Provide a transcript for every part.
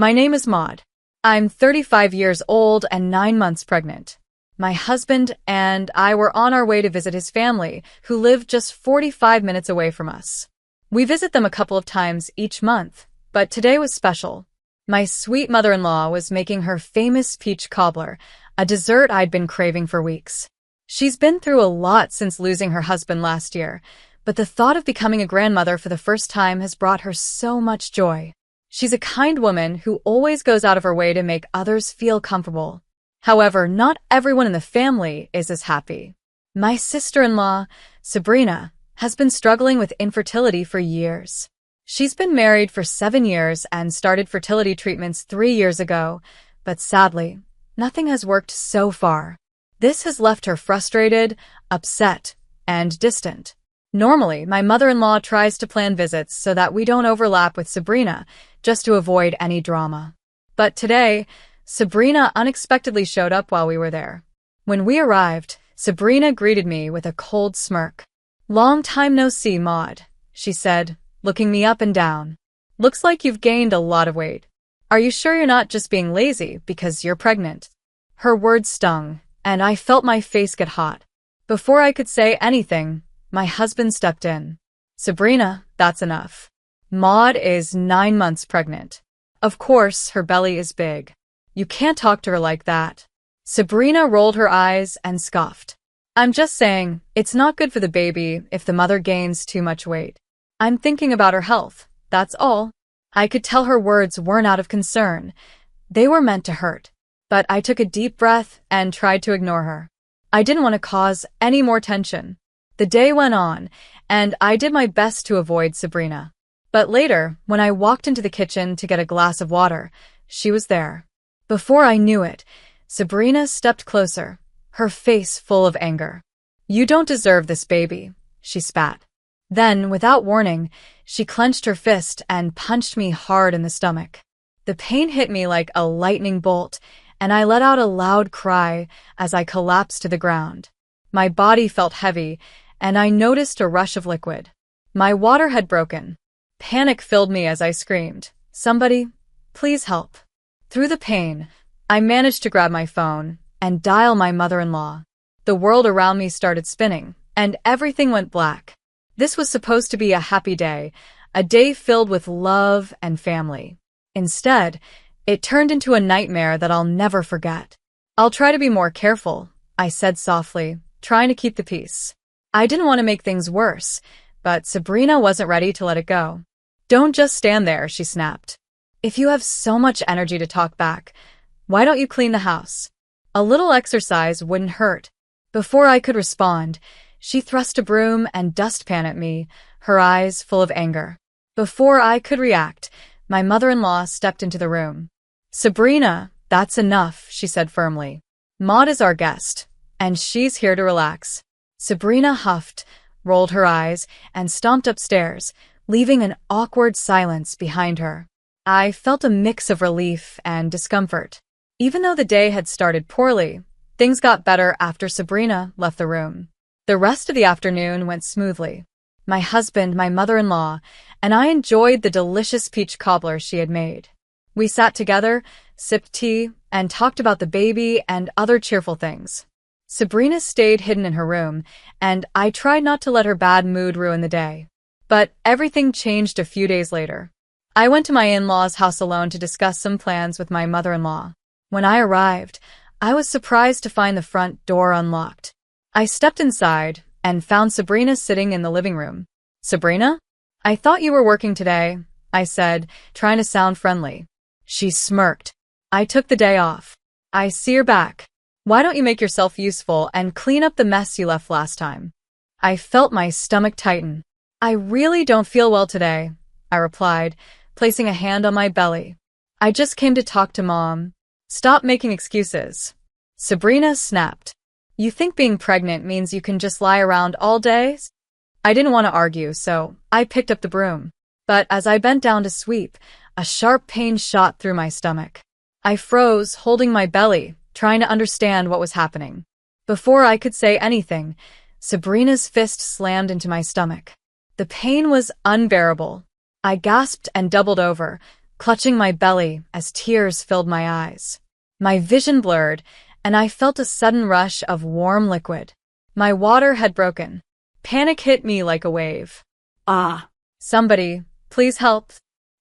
My name is Maud. I'm 35 years old and 9 months pregnant. My husband and I were on our way to visit his family, who live just 45 minutes away from us. We visit them a couple of times each month, but today was special. My sweet mother-in-law was making her famous peach cobbler, a dessert I'd been craving for weeks. She's been through a lot since losing her husband last year, but the thought of becoming a grandmother for the first time has brought her so much joy. She's a kind woman who always goes out of her way to make others feel comfortable. However, not everyone in the family is as happy. My sister-in-law, Sabrina, has been struggling with infertility for years. She's been married for 7 years and started fertility treatments 3 years ago, but sadly, nothing has worked so far. This has left her frustrated, upset, and distant. Normally, my mother-in-law tries to plan visits so that we don't overlap with Sabrina, just to avoid any drama. But today, Sabrina unexpectedly showed up while we were there. When we arrived, Sabrina greeted me with a cold smirk. "Long time no see, Maud," she said, looking me up and down. "Looks like you've gained a lot of weight. Are you sure you're not just being lazy because you're pregnant?" Her words stung, and I felt my face get hot. Before I could say anything, my husband stepped in. "Sabrina, that's enough. Maud is 9 months pregnant. Of course, her belly is big. You can't talk to her like that." Sabrina rolled her eyes and scoffed. "I'm just saying, it's not good for the baby if the mother gains too much weight. I'm thinking about her health, that's all." I could tell her words weren't out of concern. They were meant to hurt. But I took a deep breath and tried to ignore her. I didn't want to cause any more tension. The day went on, and I did my best to avoid Sabrina. But later, when I walked into the kitchen to get a glass of water, she was there. Before I knew it, Sabrina stepped closer, her face full of anger. "You don't deserve this baby," she spat. Then, without warning, she clenched her fist and punched me hard in the stomach. The pain hit me like a lightning bolt, and I let out a loud cry as I collapsed to the ground. My body felt heavy, and I noticed a rush of liquid. My water had broken. Panic filled me as I screamed, "Somebody, please help." Through the pain, I managed to grab my phone and dial my mother-in-law. The world around me started spinning, and everything went black. This was supposed to be a happy day, a day filled with love and family. Instead, it turned into a nightmare that I'll never forget. "I'll try to be more careful," I said softly, trying to keep the peace. I didn't want to make things worse, but Sabrina wasn't ready to let it go. "Don't just stand there," she snapped. "If you have so much energy to talk back, why don't you clean the house? A little exercise wouldn't hurt." Before I could respond, she thrust a broom and dustpan at me, her eyes full of anger. Before I could react, my mother-in-law stepped into the room. "Sabrina, that's enough," she said firmly. "Maud is our guest, and she's here to relax." Sabrina huffed, rolled her eyes, and stomped upstairs, leaving an awkward silence behind her. I felt a mix of relief and discomfort. Even though the day had started poorly, things got better after Sabrina left the room. The rest of the afternoon went smoothly. My husband, my mother-in-law, and I enjoyed the delicious peach cobbler she had made. We sat together, sipped tea, and talked about the baby and other cheerful things. Sabrina stayed hidden in her room, and I tried not to let her bad mood ruin the day. But everything changed a few days later. I went to my in-laws' house alone to discuss some plans with my mother-in-law. When I arrived, I was surprised to find the front door unlocked. I stepped inside and found Sabrina sitting in the living room. "Sabrina? I thought you were working today," I said, trying to sound friendly. She smirked. "I took the day off." "I see you're back. Why don't you make yourself useful and clean up the mess you left last time?" I felt my stomach tighten. "I really don't feel well today," I replied, placing a hand on my belly. "I just came to talk to Mom." "Stop making excuses." Sabrina snapped. "You think being pregnant means you can just lie around all day?" I didn't want to argue, so I picked up the broom. But as I bent down to sweep, a sharp pain shot through my stomach. I froze, holding my belly, trying to understand what was happening. Before I could say anything, Sabrina's fist slammed into my stomach. The pain was unbearable. I gasped and doubled over, clutching my belly as tears filled my eyes. My vision blurred, and I felt a sudden rush of warm liquid. My water had broken. Panic hit me like a wave. Ah, "Somebody, please help,"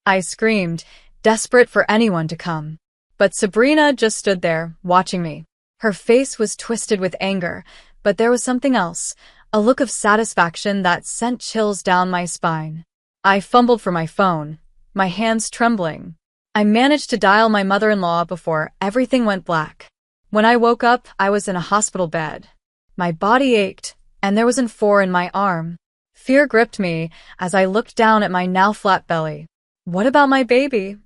I screamed, desperate for anyone to come. But Sabrina just stood there, watching me. Her face was twisted with anger, but there was something else, a look of satisfaction that sent chills down my spine. I fumbled for my phone, my hands trembling. I managed to dial my mother-in-law before everything went black. When I woke up, I was in a hospital bed. My body ached, and there was an "4" in my arm. Fear gripped me as I looked down at my now flat belly. "What about my baby?"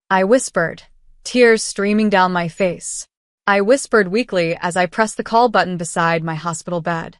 I whispered, tears streaming down my face. I whispered weakly as I pressed the call button beside my hospital bed.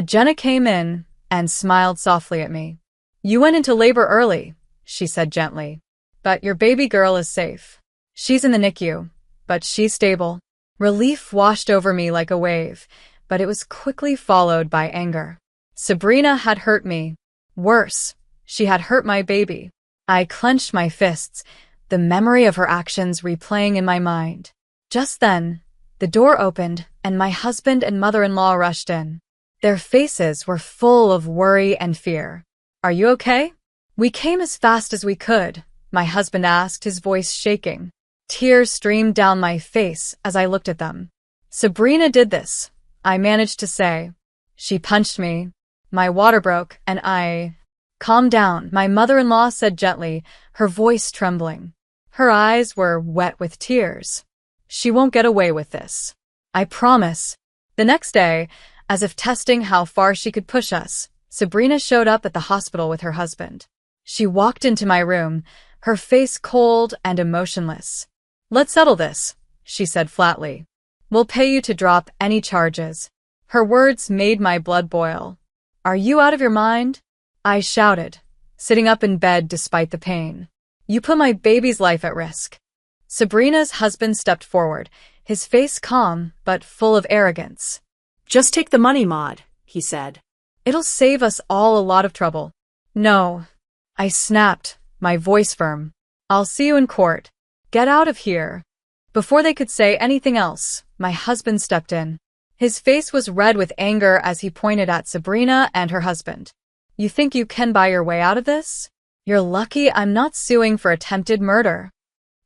Jenna came in and smiled softly at me. "You went into labor early," she said gently. "But your baby girl is safe. She's in the NICU, but she's stable." Relief washed over me like a wave, but it was quickly followed by anger. Sabrina had hurt me. Worse, she had hurt my baby. I clenched my fists, the memory of her actions replaying in my mind. Just then, the door opened and my husband and mother-in-law rushed in. Their faces were full of worry and fear. "Are you okay?" "We came as fast as we could," my husband asked, his voice shaking. Tears streamed down my face as I looked at them. "Sabrina did this," I managed to say. "She punched me. My water broke, and I—" "Calm down," my mother-in-law said gently, her voice trembling. Her eyes were wet with tears. "She won't get away with this. I promise." The next day, as if testing how far she could push us, Sabrina showed up at the hospital with her husband. She walked into my room, her face cold and emotionless. "Let's settle this," she said flatly. "We'll pay you to drop any charges." Her words made my blood boil. "Are you out of your mind?" I shouted, sitting up in bed despite the pain. "You put my baby's life at risk." Sabrina's husband stepped forward, his face calm but full of arrogance. "Just take the money, Maud," he said. "It'll save us all a lot of trouble." "No," I snapped, my voice firm. "I'll see you in court. Get out of here." Before they could say anything else, my husband stepped in. His face was red with anger as he pointed at Sabrina and her husband. "You think you can buy your way out of this? You're lucky I'm not suing for attempted murder."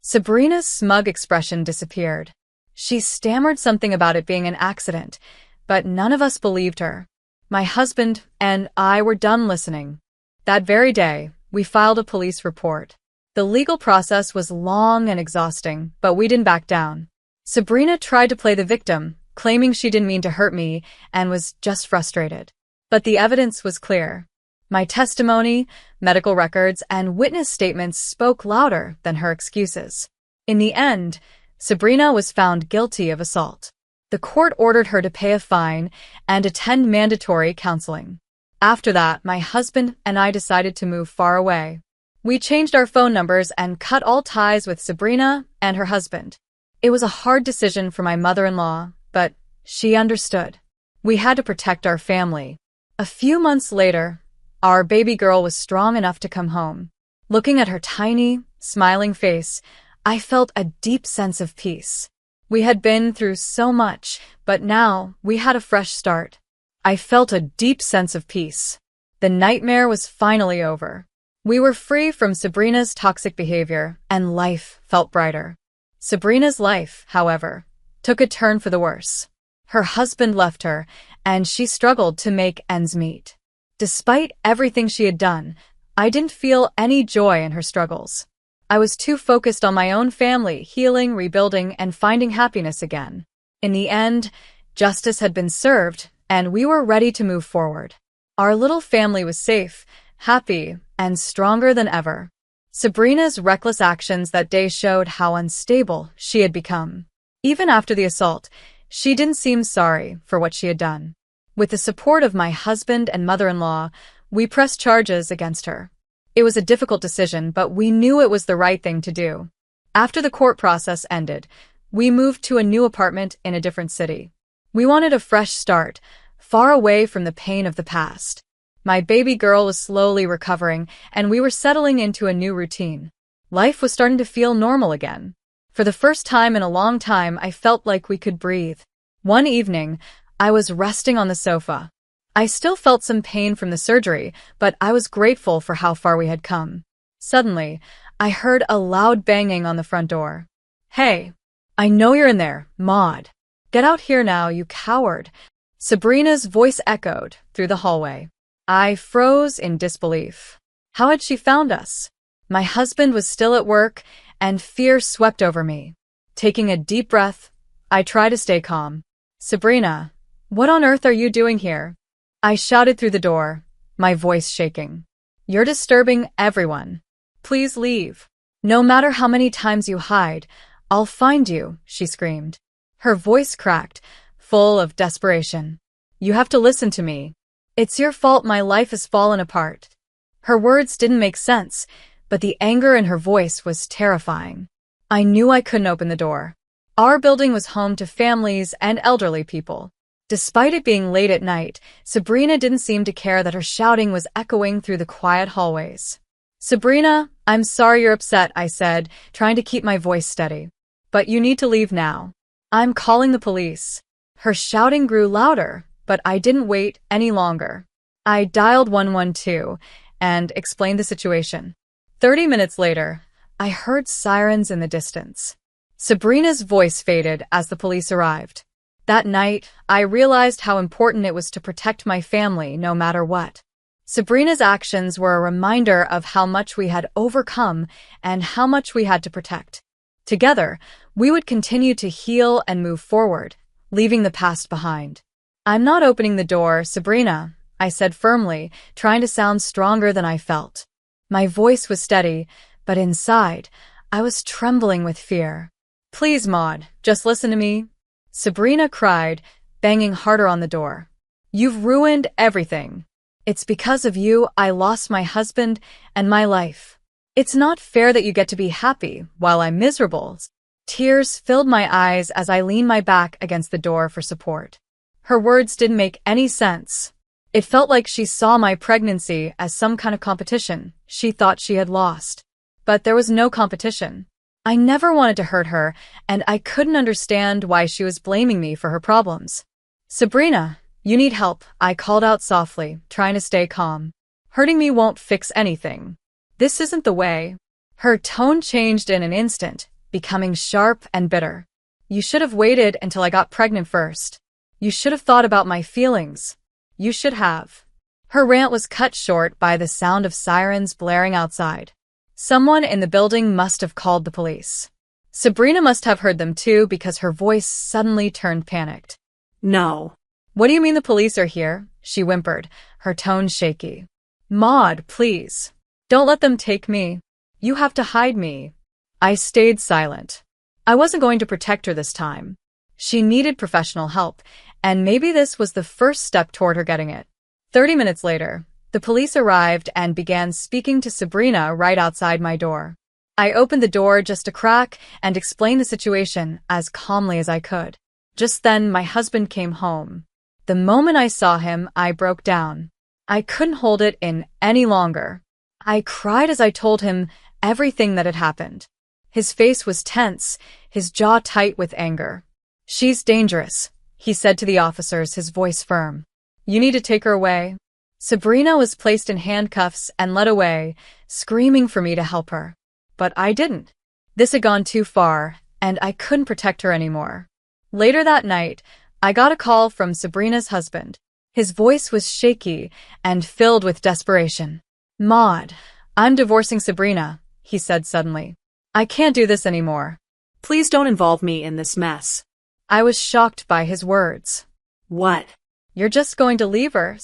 Sabrina's smug expression disappeared. She stammered something about it being an accident, but none of us believed her. My husband and I were done listening. That very day, we filed a police report. The legal process was long and exhausting, but we didn't back down. Sabrina tried to play the victim, claiming she didn't mean to hurt me and was just frustrated. But the evidence was clear. My testimony, medical records, and witness statements spoke louder than her excuses. In the end, Sabrina was found guilty of assault. The court ordered her to pay a fine and attend mandatory counseling. After that, my husband and I decided to move far away. We changed our phone numbers and cut all ties with Sabrina and her husband. It was a hard decision for my mother-in-law, but she understood. We had to protect our family. A few months later, our baby girl was strong enough to come home. Looking at her tiny, smiling face, I felt a deep sense of peace. We had been through so much, but now we had a fresh start. I felt a deep sense of peace. The nightmare was finally over. We were free from Sabrina's toxic behavior, and life felt brighter. Sabrina's life, however, took a turn for the worse. Her husband left her, and she struggled to make ends meet. Despite everything she had done, I didn't feel any joy in her struggles. I was too focused on my own family, healing, rebuilding, and finding happiness again. In the end, justice had been served, and we were ready to move forward. Our little family was safe, happy, and stronger than ever. Sabrina's reckless actions that day showed how unstable she had become. Even after the assault, she didn't seem sorry for what she had done. With the support of my husband and mother-in-law, we pressed charges against her. It was a difficult decision, but we knew it was the right thing to do. After the court process ended, we moved to a new apartment in a different city. We wanted a fresh start, far away from the pain of the past. My baby girl was slowly recovering, and we were settling into a new routine. Life was starting to feel normal again. For the first time in a long time, I felt like we could breathe. One evening, I was resting on the sofa. I still felt some pain from the surgery, but I was grateful for how far we had come. Suddenly, I heard a loud banging on the front door. "Hey, I know you're in there, Maud. Get out here now, you coward." Sabrina's voice echoed through the hallway. I froze in disbelief. How had she found us? My husband was still at work, and fear swept over me. Taking a deep breath, I tried to stay calm. "Sabrina, what on earth are you doing here?" I shouted through the door, my voice shaking. "You're disturbing everyone. Please leave. No matter how many times you hide, I'll find you," she screamed. Her voice cracked, full of desperation. "You have to listen to me. It's your fault my life has fallen apart." Her words didn't make sense, but the anger in her voice was terrifying. I knew I couldn't open the door. Our building was home to families and elderly people. Despite it being late at night, Sabrina didn't seem to care that her shouting was echoing through the quiet hallways. "Sabrina, I'm sorry you're upset," I said, trying to keep my voice steady. "But you need to leave now. I'm calling the police." Her shouting grew louder, but I didn't wait any longer. I dialed 112 and explained the situation. 30 minutes later, I heard sirens in the distance. Sabrina's voice faded as the police arrived. That night, I realized how important it was to protect my family no matter what. Sabrina's actions were a reminder of how much we had overcome and how much we had to protect. Together, we would continue to heal and move forward, leaving the past behind. "I'm not opening the door, Sabrina," I said firmly, trying to sound stronger than I felt. My voice was steady, but inside, I was trembling with fear. "Please, Maud, just listen to me," Sabrina cried, banging harder on the door. "You've ruined everything. It's because of you I lost my husband and my life. It's not fair that you get to be happy while I'm miserable." Tears filled my eyes as I leaned my back against the door for support. Her words didn't make any sense. It felt like she saw my pregnancy as some kind of competition she thought she had lost. But there was no competition. I never wanted to hurt her, and I couldn't understand why she was blaming me for her problems. "Sabrina, you need help," I called out softly, trying to stay calm. "Hurting me won't fix anything. This isn't the way." Her tone changed in an instant, becoming sharp and bitter. "You should have waited until I got pregnant first. You should have thought about my feelings. You should have." Her rant was cut short by the sound of sirens blaring outside. Someone in the building must have called the police. Sabrina must have heard them too because her voice suddenly turned panicked. "No." "What do you mean the police are here?" she whimpered, her tone shaky. "Maud, please. Don't let them take me. You have to hide me." I stayed silent. I wasn't going to protect her this time. She needed professional help, and maybe this was the first step toward her getting it. 30 minutes later, the police arrived and began speaking to Sabrina right outside my door. I opened the door just a crack and explained the situation as calmly as I could. Just then, my husband came home. The moment I saw him, I broke down. I couldn't hold it in any longer. I cried as I told him everything that had happened. His face was tense, his jaw tight with anger. "She's dangerous," he said to the officers, his voice firm. "You need to take her away." Sabrina was placed in handcuffs and led away, screaming for me to help her. But I didn't. This had gone too far, and I couldn't protect her anymore. Later that night, I got a call from Sabrina's husband. His voice was shaky and filled with desperation. "Maud, I'm divorcing Sabrina," he said suddenly. "I can't do this anymore. "Please don't involve me in this mess." I was shocked by his words. "What?" "You're just going to leave her?"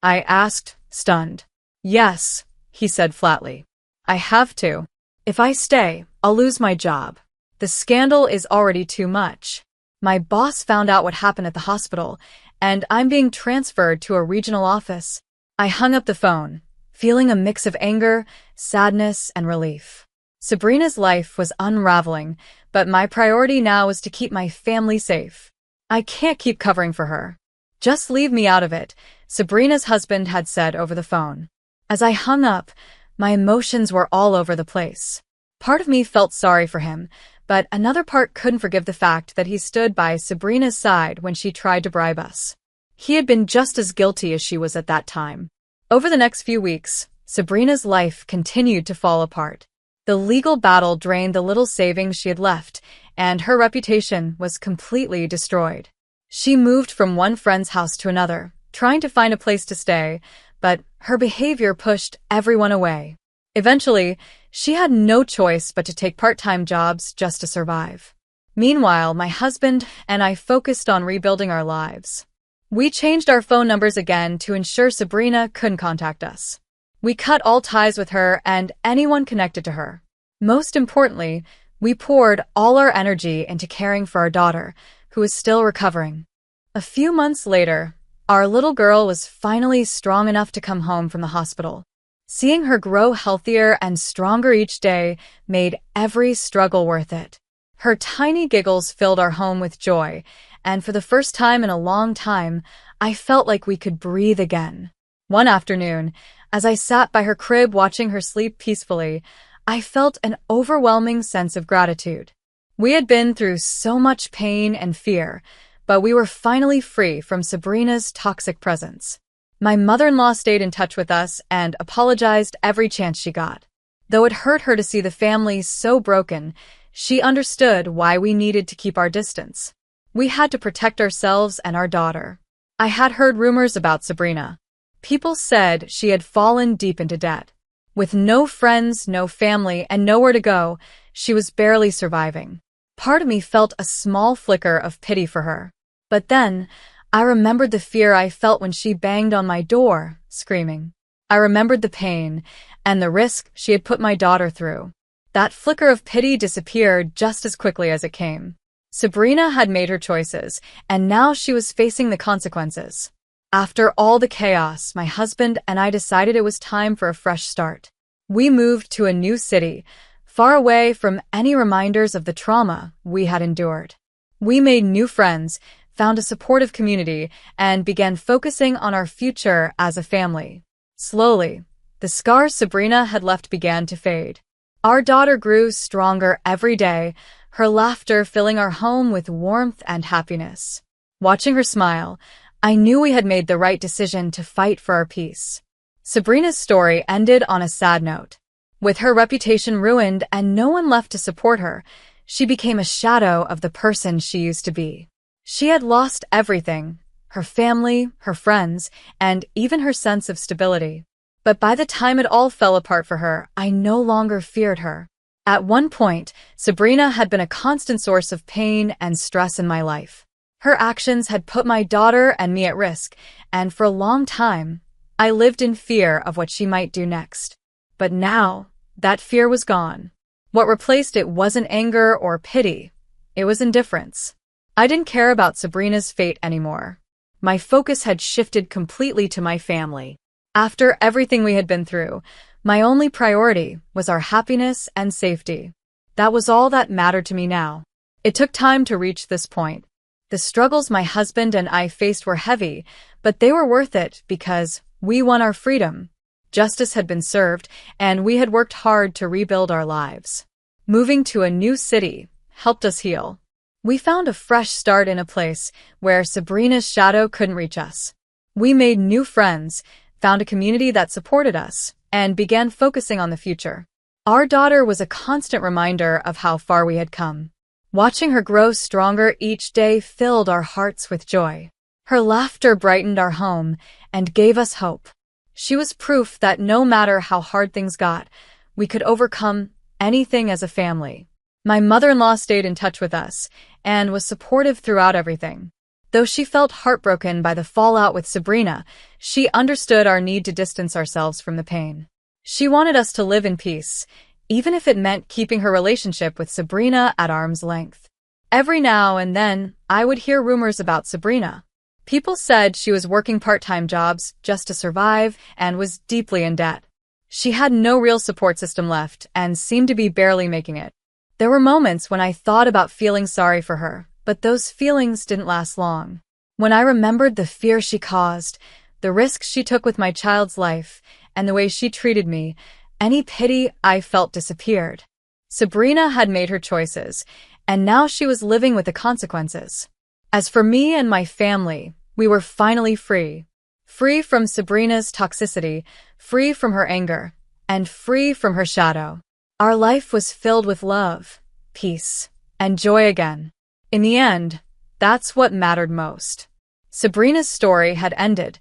I asked, stunned. "Yes," he said flatly. "I have to. If I stay, I'll lose my job. The scandal is already too much. My boss found out what happened at the hospital, and I'm being transferred to a regional office." I hung up the phone, feeling a mix of anger, sadness, and relief. Sabrina's life was unraveling, but my priority now was to keep my family safe. I can't keep covering for her. "Just leave me out of it," Sabrina's husband had said over the phone. As I hung up, my emotions were all over the place. Part of me felt sorry for him, but another part couldn't forgive the fact that he stood by Sabrina's side when she tried to bribe us. He had been just as guilty as she was at that time. Over the next few weeks, Sabrina's life continued to fall apart. The legal battle drained the little savings she had left, and her reputation was completely destroyed. She moved from one friend's house to another, trying to find a place to stay, but her behavior pushed everyone away. Eventually, she had no choice but to take part-time jobs just to survive. Meanwhile, my husband and I focused on rebuilding our lives. We changed our phone numbers again to ensure Sabrina couldn't contact us. We cut all ties with her and anyone connected to her. Most importantly, we poured all our energy into caring for our daughter, who is still recovering. A few months later, our little girl was finally strong enough to come home from the hospital. Seeing her grow healthier and stronger each day made every struggle worth it. Her tiny giggles filled our home with joy, and for the first time in a long time, I felt like we could breathe again. One afternoon, as I sat by her crib watching her sleep peacefully, I felt an overwhelming sense of gratitude. We had been through so much pain and fear, but we were finally free from Sabrina's toxic presence. My mother-in-law stayed in touch with us and apologized every chance she got. Though it hurt her to see the family so broken, she understood why we needed to keep our distance. We had to protect ourselves and our daughter. I had heard rumors about Sabrina. People said she had fallen deep into debt. With no friends, no family, and nowhere to go, she was barely surviving. Part of me felt a small flicker of pity for her. But then, I remembered the fear I felt when she banged on my door, screaming. I remembered the pain and the risk she had put my daughter through. That flicker of pity disappeared just as quickly as it came. Sabrina had made her choices, and now she was facing the consequences. After all the chaos, my husband and I decided it was time for a fresh start. We moved to a new city, far away from any reminders of the trauma we had endured. We made new friends, found a supportive community, and began focusing on our future as a family. Slowly, the scars Sabrina had left began to fade. Our daughter grew stronger every day, her laughter filling our home with warmth and happiness. Watching her smile, I knew we had made the right decision to fight for our peace. Sabrina's story ended on a sad note. With her reputation ruined and no one left to support her, she became a shadow of the person she used to be. She had lost everything, her family, her friends, and even her sense of stability. But by the time it all fell apart for her, I no longer feared her. At one point, Sabrina had been a constant source of pain and stress in my life. Her actions had put my daughter and me at risk, and for a long time, I lived in fear of what she might do next. But now, that fear was gone. What replaced it wasn't anger or pity. It was indifference. I didn't care about Sabrina's fate anymore. My focus had shifted completely to my family. After everything we had been through, my only priority was our happiness and safety. That was all that mattered to me now. It took time to reach this point. The struggles my husband and I faced were heavy, but they were worth it because we won our freedom. Justice had been served, and we had worked hard to rebuild our lives. Moving to a new city helped us heal. We found a fresh start in a place where Sabrina's shadow couldn't reach us. We made new friends, found a community that supported us, and began focusing on the future. Our daughter was a constant reminder of how far we had come. Watching her grow stronger each day filled our hearts with joy. Her laughter brightened our home and gave us hope. She was proof that no matter how hard things got, we could overcome anything as a family. My mother-in-law stayed in touch with us and was supportive throughout everything. Though she felt heartbroken by the fallout with Sabrina, she understood our need to distance ourselves from the pain. She wanted us to live in peace, even if it meant keeping her relationship with Sabrina at arm's length. Every now and then, I would hear rumors about Sabrina. People said she was working part-time jobs just to survive and was deeply in debt. She had no real support system left and seemed to be barely making it. There were moments when I thought about feeling sorry for her, but those feelings didn't last long. When I remembered the fear she caused, the risks she took with my child's life, and the way she treated me, any pity I felt disappeared. Sabrina had made her choices, and now she was living with the consequences. As for me and my family, we were finally free. Free from Sabrina's toxicity, free from her anger, and free from her shadow. Our life was filled with love, peace, and joy again. In the end, that's what mattered most. Sabrina's story had ended,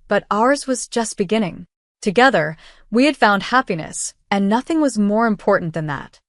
but ours was just beginning. Together, we had found happiness, and nothing was more important than that.